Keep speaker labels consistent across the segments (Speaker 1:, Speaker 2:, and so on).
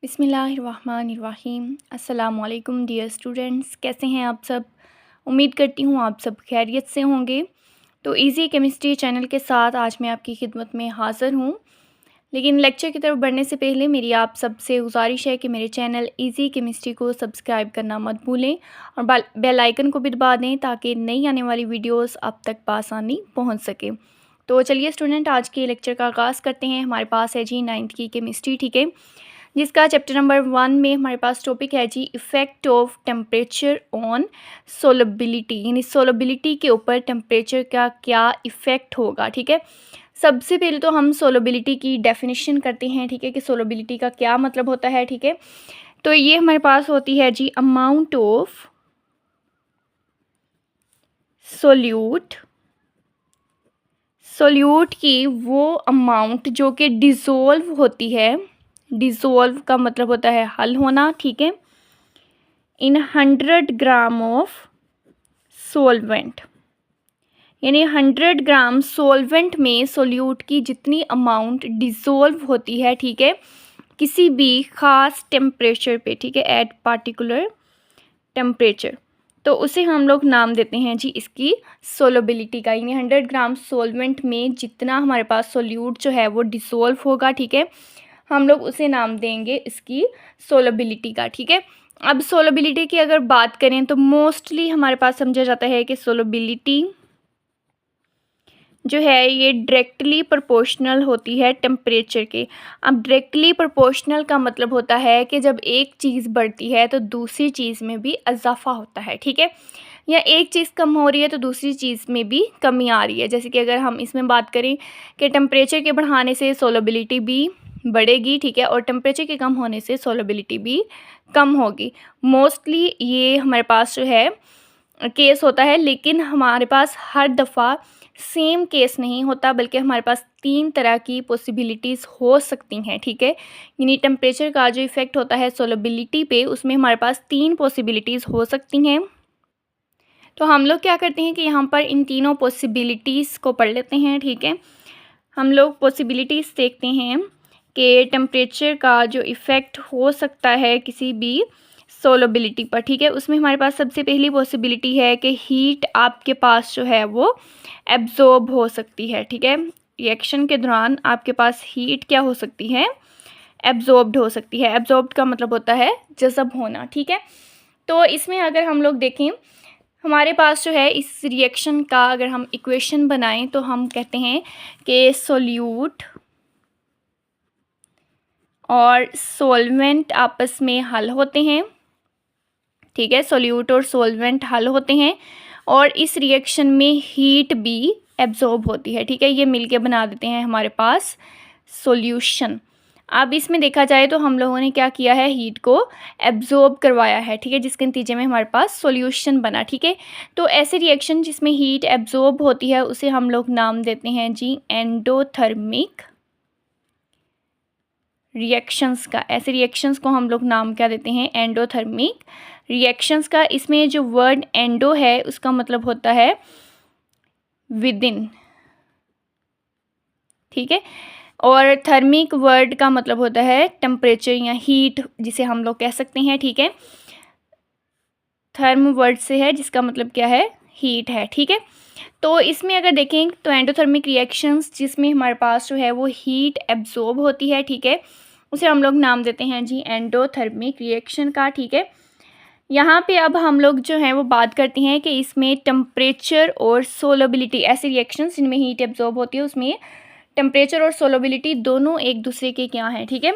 Speaker 1: बिस्मिल्लाहिर्रहमानिर्रहीम। अस्सलामुअलैकुम dear students, कैसे हैं आप सब। उम्मीद करती हूँ आप सब खैरियत से होंगे। तो इजी केमिस्ट्री चैनल के साथ आज मैं आपकी खिदमत में हाज़िर हूँ। लेकिन लेक्चर की तरफ बढ़ने से पहले मेरी आप सबसे गुजारिश है कि मेरे चैनल इजी केमिस्ट्री को सब्सक्राइब करना मत भूलें और बेल आइकन को भी दबा दें ताकि नई आने वाली वीडियोस आप तक बआसानी पहुँच सके। तो चलिए स्टूडेंट, आज के लेक्चर का आगाज़ करते हैं। हमारे पास है जी 9th की केमिस्ट्री, ठीक है, जिसका चैप्टर नंबर 1 में हमारे पास टॉपिक है जी effect of temperature on solubility, यानी सोलबिलिटी के ऊपर टेम्परेचर का क्या इफ़ेक्ट होगा। ठीक है, सबसे पहले तो हम सोलबिलिटी की डेफिनेशन करते हैं, ठीक है, कि सोलबिलिटी का क्या मतलब होता है। ठीक है, तो ये हमारे पास होती है जी अमाउंट ऑफ सोल्यूट की वो अमाउंट जो कि डिज़ोल्व होती है। डिज़ोल्व का मतलब होता है हल होना, ठीक है, इन 100 ग्राम ऑफ सोलवेंट, यानी 100 ग्राम सोलवेंट में सोल्यूट की जितनी अमाउंट डिज़ोल्व होती है, ठीक है, किसी भी ख़ास टेम्परेचर पे, ठीक है, एट पार्टिकुलर टेम्परेचर, तो उसे हम लोग नाम देते हैं जी इसकी सोलबिलिटी का। यानी 100 ग्राम सोलवेंट में जितना हमारे पास सोल्यूट जो है वो डिसोल्व होगा, ठीक है, हम लोग उसे नाम देंगे इसकी सोलबिलिटी का। ठीक है, अब सोलबिलिटी की अगर बात करें तो मोस्टली हमारे पास समझा जाता है कि सोलबिलिटी जो है ये डायरेक्टली प्रोपोर्शनल होती है टेम्परेचर के। अब डायरेक्टली प्रोपोर्शनल का मतलब होता है कि जब एक चीज़ बढ़ती है तो दूसरी चीज़ में भी इजाफा होता है, ठीक है, या एक चीज़ कम हो रही है तो दूसरी चीज़ में भी कमी आ रही है। जैसे कि अगर हम इसमें बात करें कि टेम्परेचर के बढ़ाने से सोलबिलिटी भी बढ़ेगी, ठीक है, और टेम्परेचर के कम होने से सोलबिलिटी भी कम होगी। मोस्टली ये हमारे पास जो है केस होता है, लेकिन हमारे पास हर दफ़ा सेम केस नहीं होता, बल्कि हमारे पास 3 तरह की पॉसिबिलिटीज़ हो सकती हैं। ठीक है, यानी टेम्परेचर का जो इफ़ेक्ट होता है सोलबिलिटी पे, उसमें हमारे पास 3 पॉसिबिलिटीज़ हो सकती हैं। तो हम लोग क्या करते हैं कि यहाँ पर इन तीनों पॉसिबिलिटीज़ को पढ़ लेते हैं। ठीक है, हम लोग पॉसिबिलिटीज़ देखते हैं कि टेम्परेचर का जो इफ़ेक्ट हो सकता है किसी भी सोलबिलिटी पर। ठीक है, उसमें हमारे पास सबसे पहली पॉसिबिलिटी है कि हीट आपके पास जो है वो एब्जॉर्ब हो सकती है। ठीक है, रिएक्शन के दौरान आपके पास हीट क्या हो सकती है, एब्जॉर्ब्ड हो सकती है। एब्जॉर्ब्ड का मतलब होता है जज़ब होना। ठीक है, तो इसमें अगर हम लोग देखें हमारे पास जो है इस रिएक्शन का अगर हम इक्वेशन बनाएं तो हम कहते हैं कि सोल्यूट और सोलवेंट आपस में हल होते हैं। ठीक है, सोल्यूट और सोलवेंट हल होते हैं और इस रिएक्शन में हीट भी एब्जॉर्ब होती है। ठीक है, ये मिलके बना देते हैं हमारे पास सॉल्यूशन। अब इसमें देखा जाए तो हम लोगों ने क्या किया है, हीट को एब्जॉर्ब करवाया है, ठीक है, जिसके नतीजे में हमारे पास सॉल्यूशन बना। ठीक है, तो ऐसे रिएक्शन जिसमें हीट एब्जॉर्ब होती है उसे हम लोग नाम देते हैं जी एंडोथर्मिक रिएक्शंस का। ऐसे रिएक्शंस को हम लोग नाम क्या देते हैं, एंडोथर्मिक रिएक्शंस का। इसमें जो वर्ड एंडो है उसका मतलब होता है विद इन, ठीक है, और थर्मिक वर्ड का मतलब होता है टेम्परेचर या हीट, जिसे हम लोग कह सकते हैं। ठीक है, थर्म वर्ड से है जिसका मतलब क्या है, हीट है। ठीक है, तो इसमें अगर देखें तो एंडोथर्मिक रिएक्शंस जिसमें हमारे पास जो है वो हीट एब्जॉर्ब होती है, ठीक है, उसे हम लोग नाम देते हैं जी एंडोथर्मिक रिएक्शन का। ठीक है, यहाँ पे अब हम लोग जो है वो बात करते हैं कि इसमें टेम्परेचर और सोलबिलिटी, ऐसे रिएक्शंस जिनमें हीट एब्जॉर्ब होती है उसमें टेम्परेचर और सोलबिलिटी दोनों एक दूसरे के क्या हैं। ठीक है,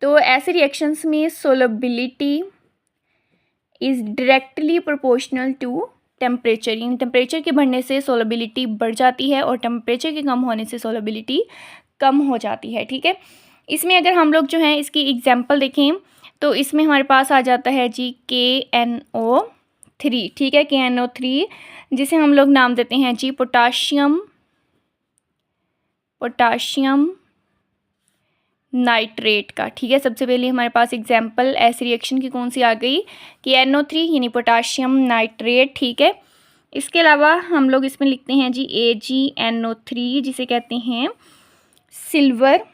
Speaker 1: तो ऐसे रिएक्शंस में solubility is directly proportional to temperature, यानी टेम्परेचर के बढ़ने से सोलबिलिटी बढ़ जाती है और टेम्परेचर के कम होने से सोलबिलिटी कम हो जाती है। ठीक है, इसमें अगर हम लोग जो है इसकी एग्जांपल देखें तो इसमें हमारे पास आ जाता है जी KNO3। ठीक है, KNO3 जिसे हम लोग नाम देते हैं जी पोटाशियम नाइट्रेट का। ठीक है, सबसे पहले हमारे पास एग्जांपल ऐसी रिएक्शन की कौन सी आ गई, KNO3 यानी पोटाशियम नाइट्रेट। ठीक है, इसके अलावा हम लोग इसमें लिखते हैं जी AgNO3 जिसे कहते हैं सिल्वर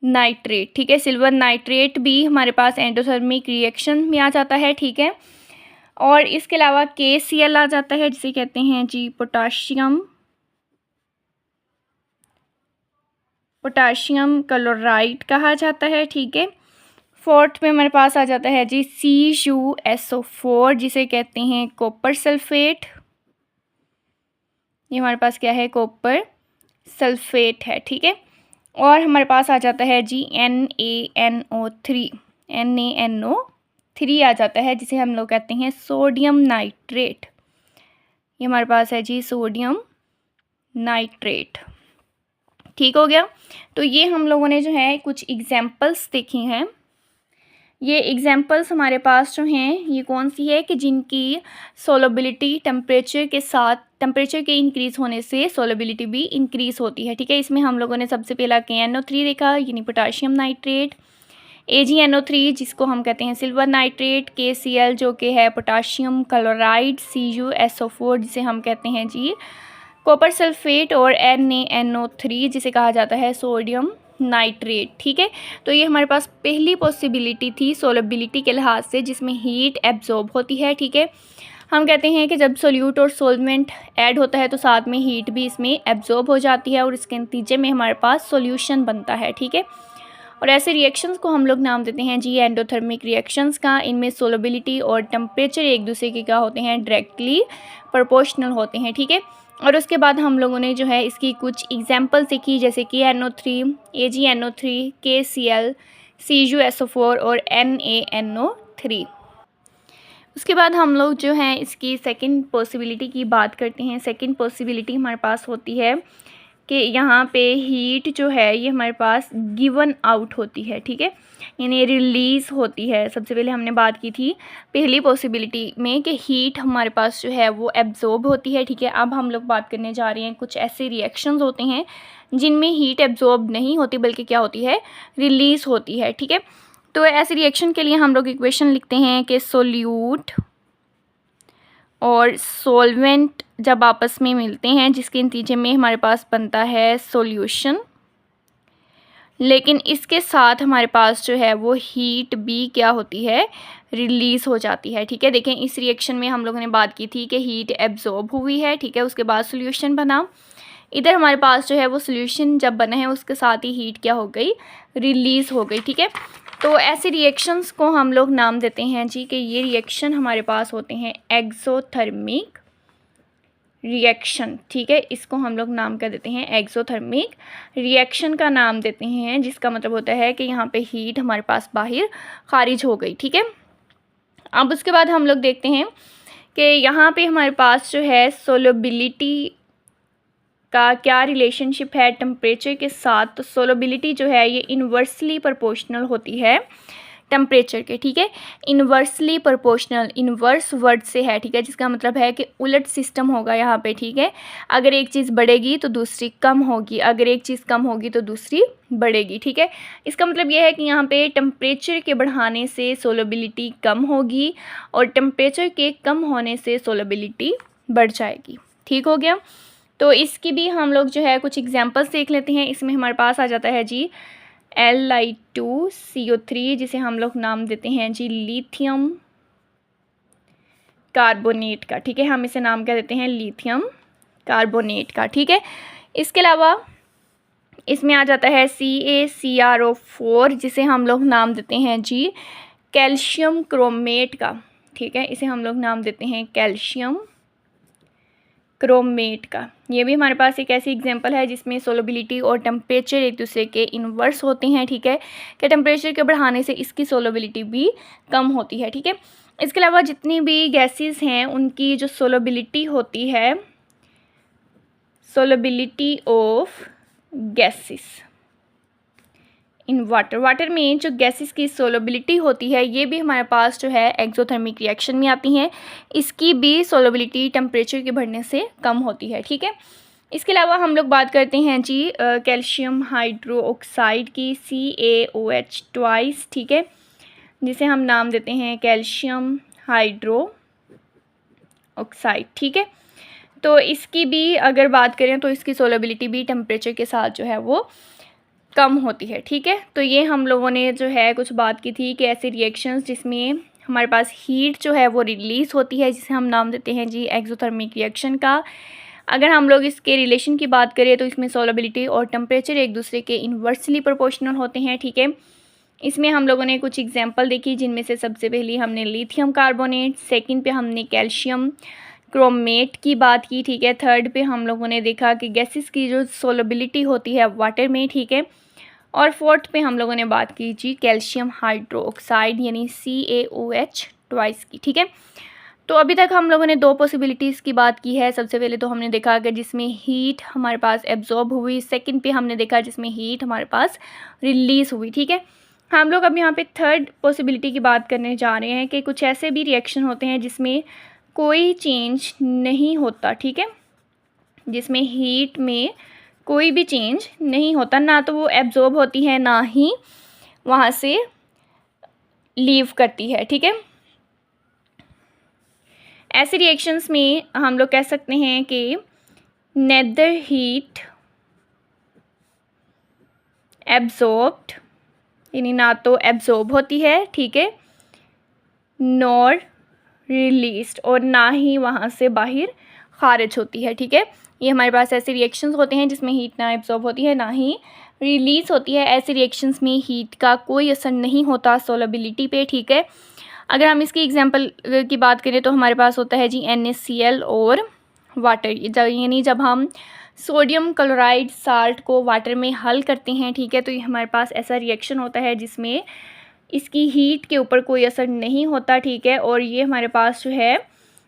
Speaker 1: नाइट्रेट, ठीक है। सिल्वर नाइट्रेट भी हमारे पास एंडोथर्मिक रिएक्शन में आ जाता है, ठीक है। और इसके अलावा KCl आ जाता है, जिसे कहते हैं जी पोटाशियम क्लोराइड कहा जाता है, ठीक है। फोर्थ में हमारे पास आ जाता है जी CuSO4, जिसे कहते हैं कॉपर सल्फेट। ये हमारे पास क्या है, कॉपर सल्फेट है, ठीक है। और हमारे पास आ जाता है जी NaNO3 आ जाता है, जिसे हम लोग कहते हैं सोडियम नाइट्रेट। ये हमारे पास है जी सोडियम नाइट्रेट, ठीक हो गया। तो ये हम लोगों ने जो है कुछ एग्जाम्पल्स देखी हैं। ये एग्जाम्पल्स हमारे पास जो हैं ये कौन सी है कि जिनकी सोलबिलिटी टेम्परेचर के इंक्रीज़ होने से सोलबिलिटी भी इंक्रीज़ होती है, ठीक है। इसमें हम लोगों ने सबसे पहला KNO3 देखा, यानी पोटाशियम नाइट्रेट। AgNO3 जिसको हम कहते हैं सिल्वर नाइट्रेट। KCl जो कि है पोटाशियम क्लोराइड। CuSO4 जिसे हम कहते हैं जी कॉपर सल्फेट। और NaNO3 जिसे कहा जाता है सोडियम नाइट्रेट, ठीक है। तो ये हमारे पास पहली पॉसिबिलिटी थी सोलबिलिटी के लिहाज से, जिसमें हीट एब्जॉर्ब होती है, ठीक है। हम कहते हैं कि जब सोल्यूट और सोलवेंट ऐड होता है तो साथ में हीट भी इसमें एब्जॉर्ब हो जाती है और इसके नतीजे में हमारे पास सॉल्यूशन बनता है, ठीक है। और ऐसे रिएक्शंस को हम लोग नाम देते हैं जी एंडोथर्मिक रिएक्शंस का। इनमें सोलबिलिटी और टेम्परेचर एक दूसरे के क्या होते हैं, डायरेक्टली प्रोपोर्शनल होते हैं, ठीक है। और उसके बाद हम लोगों ने जो है इसकी कुछ एग्जांपल सीखी, जैसे कि NO3, AgNO3, KCl, CuSO4 और NaNO3। उसके बाद हम लोग जो है इसकी सेकंड पॉसिबिलिटी की बात करते हैं। सेकंड पॉसिबिलिटी हमारे पास होती है कि यहाँ पे हीट जो है ये हमारे पास गिवन आउट होती है, ठीक है, यानी रिलीज़ होती है। सबसे पहले हमने बात की थी पहली पॉसिबिलिटी में कि हीट हमारे पास जो है वो एब्जॉर्ब होती है, ठीक है। अब हम लोग बात करने जा रहे हैं कुछ ऐसे रिएक्शंस होते हैं जिनमें हीट एब्जॉर्ब नहीं होती बल्कि क्या होती है, रिलीज़ होती है, ठीक है। तो ऐसे रिएक्शन के लिए हम लोग इक्वेशन लिखते हैं कि सोल्यूट और सॉल्वेंट जब आपस में मिलते हैं जिसके नतीजे में हमारे पास बनता है सॉल्यूशन, लेकिन इसके साथ हमारे पास जो है वो हीट भी क्या होती है, रिलीज़ हो जाती है, ठीक है। देखें इस रिएक्शन में हम लोगों ने बात की थी कि हीट एब्जॉर्ब हुई है, ठीक है, उसके बाद सॉल्यूशन बना। इधर हमारे पास जो है वो सॉल्यूशन जब बना है उसके साथ ही हीट क्या हो गई, रिलीज़ हो गई, ठीक है। तो ऐसे रिएक्शंस को हम लोग नाम देते हैं जी कि ये रिएक्शन हमारे पास होते हैं एक्सोथर्मिक रिएक्शन, ठीक है। इसको हम लोग नाम क्या देते हैं, एक्सोथर्मिक रिएक्शन का नाम देते हैं, जिसका मतलब होता है कि यहाँ पे हीट हमारे पास बाहर खारिज हो गई, ठीक है। अब उसके बाद हम लोग देखते हैं कि यहाँ पे हमारे पास जो है सोलबिलिटी का क्या रिलेशनशिप है टेम्परेचर के साथ। तो सोलबिलिटी जो है ये इन्वर्सली प्रोपोर्शनल होती है टेम्परेचर के, ठीक है। इन्वर्सली प्रोपोर्शनल, इन्वर्स वर्ड से है, ठीक है, जिसका मतलब है कि उलट सिस्टम होगा यहाँ पे, ठीक है। अगर एक चीज़ बढ़ेगी तो दूसरी कम होगी, अगर एक चीज़ कम होगी तो दूसरी बढ़ेगी, ठीक है। इसका मतलब यह है कि यहाँ पे टेम्परेचर के बढ़ाने से सोलबिलिटी कम होगी और टेम्परेचर के कम होने से सोलबिलिटी बढ़ जाएगी, ठीक हो गया। तो इसकी भी हम लोग जो है कुछ एग्जांपल्स देख लेते हैं। इसमें हमारे पास आ जाता है जी Li2CO3 जिसे हम लोग नाम देते हैं जी लिथियम कार्बोनेट का, ठीक है। हम इसे नाम क्या देते हैं, लिथियम कार्बोनेट का, ठीक है। इसके अलावा इसमें आ जाता है CaCrO4 जिसे हम लोग नाम देते हैं जी कैल्शियम क्रोमेट का, ठीक है। इसे हम लोग नाम देते हैं कैल्शियम क्रोमेट का। ये भी हमारे पास एक ऐसी एग्जांपल है जिसमें सोलबिलिटी और टेम्परेचर एक दूसरे के इन्वर्स होते हैं, ठीक है, कि टेम्परेचर के बढ़ाने से इसकी सोलबिलिटी भी कम होती है, ठीक है। इसके अलावा जितनी भी गैसेस हैं उनकी जो सोलबिलिटी होती है, solubility of gases in water, water में जो गैसेस की सोलबिलिटी होती है ये भी हमारे पास जो है एक्सोथर्मिक रिएक्शन में आती हैं। इसकी भी सोलबिलिटी टेम्परेचर के बढ़ने से कम होती है, ठीक है। इसके अलावा हम लोग बात करते हैं जी कैल्शियम हाइड्रोक्साइड की CaOH ट्वाइस, ठीक है, जिसे हम नाम देते हैं कैल्शियम हाइड्रोक्साइड, ठीक है। तो इसकी भी अगर बात करें तो इसकी सोलबिलिटी भी टेम्परेचर के साथ जो है वो कम होती है। ठीक है, तो ये हम लोगों ने जो है कुछ बात की थी कि ऐसे रिएक्शंस जिसमें हमारे पास हीट जो है वो रिलीज़ होती है, जिसे हम नाम देते हैं जी एक्सोथर्मिक रिएक्शन का। अगर हम लोग इसके रिलेशन की बात करें तो इसमें सॉल्युबिलिटी और टेम्परेचर एक दूसरे के इन्वर्सली प्रोपोर्शनल होते हैं। ठीक है, इसमें हम लोगों ने कुछ एग्जांपल देखी, जिनमें से सबसे पहले हमने लिथियम कार्बोनेट, सेकंड पे हमने कैल्शियम क्रोमेट की बात की। ठीक है, थर्ड पे हम लोगों ने देखा कि गैसेस की जो सोलबिलिटी होती है वाटर में। ठीक है, और फोर्थ पे हम लोगों ने बात की जी कैल्शियम हाइड्रोक्साइड यानी CaOH ट्वाइस की। ठीक है, तो अभी तक हम लोगों ने दो पॉसिबिलिटीज़ की बात की है। सबसे पहले तो हमने देखा कि जिसमें हीट हमारे पास एब्जॉर्ब हुई, सेकंड पे हमने देखा जिसमें हीट हमारे पास रिलीज़ हुई। ठीक है, हम लोग अब यहाँ पे थर्ड पॉसिबिलिटी की बात करने जा रहे हैं कि कुछ ऐसे भी रिएक्शन होते हैं जिसमें कोई चेंज नहीं होता। ठीक है, जिसमें हीट में कोई भी चेंज नहीं होता, ना तो वो एब्जॉर्ब होती है ना ही वहाँ से लीव करती है। ठीक है, ऐसे रिएक्शंस में हम लोग कह सकते हैं कि नेदर हीट एब्जॉर्ब्ड यानी ना तो एब्जॉर्ब होती है, ठीक है, नॉर रिलीज्ड और ना ही वहाँ से बाहर खारिज होती है। ठीक है, ये हमारे पास ऐसे रिएक्शंस होते हैं जिसमें हीट ना एब्जॉर्ब होती है ना ही रिलीज़ होती है। ऐसे रिएक्शंस में हीट का कोई असर नहीं होता सोलबिलिटी पे। ठीक है, अगर हम इसकी एग्जांपल की बात करें तो हमारे पास होता है जी NaCl और वाटर। यानी जब हम सोडियम क्लोराइड साल्ट को वाटर में हल करते हैं, ठीक है, तो ये हमारे पास ऐसा रिएक्शन होता है जिसमें इसकी हीट के ऊपर कोई असर नहीं होता। ठीक है, और ये हमारे पास जो है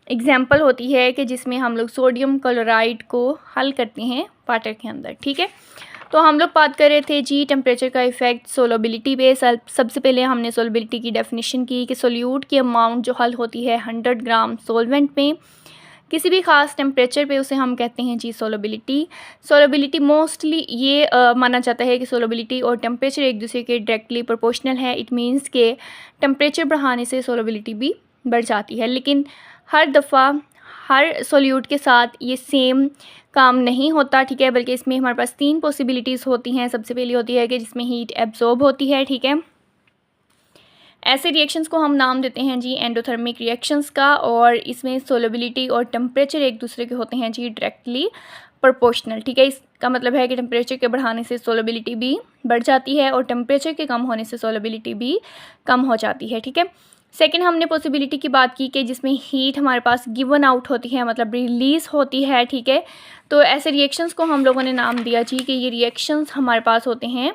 Speaker 1: एग्जाम्पल होती है कि जिसमें हम लोग सोडियम क्लोराइड को हल करते हैं वाटर के अंदर। ठीक है, तो हम लोग बात कर रहे थे जी टेम्परेचर का इफ़ेक्ट सोलबिलिटी पे। सबसे पहले हमने सोलबिलिटी की डेफिनेशन की कि सोल्यूट की अमाउंट जो हल होती है 100 ग्राम सोलवेंट में किसी भी ख़ास टेम्परेचर पे, उसे हम कहते हैं जी सोलबिलिटी। सोलबिलिटी मोस्टली ये माना जाता है कि सोलबिलिटी और टेम्परेचर एक दूसरे के डायरेक्टली प्रोपोर्शनल है। इट मीन्स के टेम्परेचर बढ़ाने से सोलबिलिटी भी बढ़ जाती है, लेकिन हर दफ़ा हर सोल्यूट के साथ ये सेम काम नहीं होता। ठीक है, बल्कि इसमें हमारे पास 3 पॉसिबिलिटीज़ होती हैं। सबसे पहली होती है कि जिसमें हीट एब्जॉर्ब होती है। ठीक है, ऐसे रिएक्शंस को हम नाम देते हैं जी एंडोथर्मिक रिएक्शंस का, और इसमें सोलबिलिटी और टेम्परेचर एक दूसरे के होते हैं जी डायरेक्टली प्रोपोर्शनल। ठीक है, इसका मतलब है कि टेम्परेचर के बढ़ाने से सोलबिलिटी भी बढ़ जाती है और टेम्परेचर के कम होने से सोलबिलिटी भी कम हो जाती है। ठीक है, सेकंड हमने पॉसिबिलिटी की बात की कि जिसमें हीट हमारे पास गिवन आउट होती है, मतलब रिलीज़ होती है। ठीक है, तो ऐसे रिएक्शंस को हम लोगों ने नाम दिया जी कि ये रिएक्शंस हमारे पास होते हैं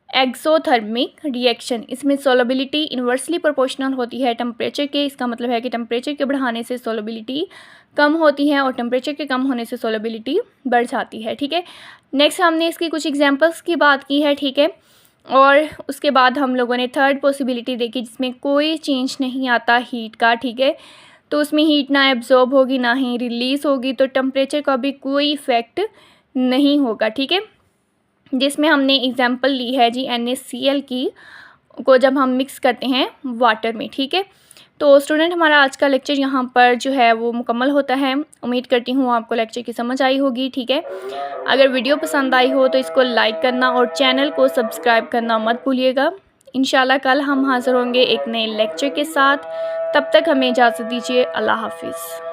Speaker 1: एक्सोथर्मिक रिएक्शन। इसमें सोलबिलिटी इन्वर्सली प्रोपोर्शनल होती है टेम्परेचर के। इसका मतलब है कि टेम्परेचर के बढ़ाने से सोलबिलिटी कम होती है और टेम्परेचर के कम होने से सोलबिलिटी बढ़ जाती है। ठीक है, नेक्स्ट हमने इसकी कुछ एग्जांपल्स की बात की है। ठीक है, और उसके बाद हम लोगों ने थर्ड पॉसिबिलिटी देखी जिसमें कोई चेंज नहीं आता हीट का। ठीक है, तो उसमें हीट ना एब्जॉर्ब होगी ना ही रिलीज़ होगी, तो टेम्परेचर का भी कोई इफ़ेक्ट नहीं होगा। ठीक है, जिसमें हमने एग्जांपल ली है जी NaCl की को जब हम मिक्स करते हैं वाटर में। ठीक है, तो स्टूडेंट हमारा आज का लेक्चर यहाँ पर जो है वो मुकम्मल होता है। उम्मीद करती हूँ आपको लेक्चर की समझ आई होगी। ठीक है, अगर वीडियो पसंद आई हो तो इसको लाइक करना और चैनल को सब्सक्राइब करना मत भूलिएगा। इंशाल्लाह कल हम हाज़िर होंगे एक नए लेक्चर के साथ। तब तक हमें इजाज़त दीजिए। अल्लाह हाफिज़।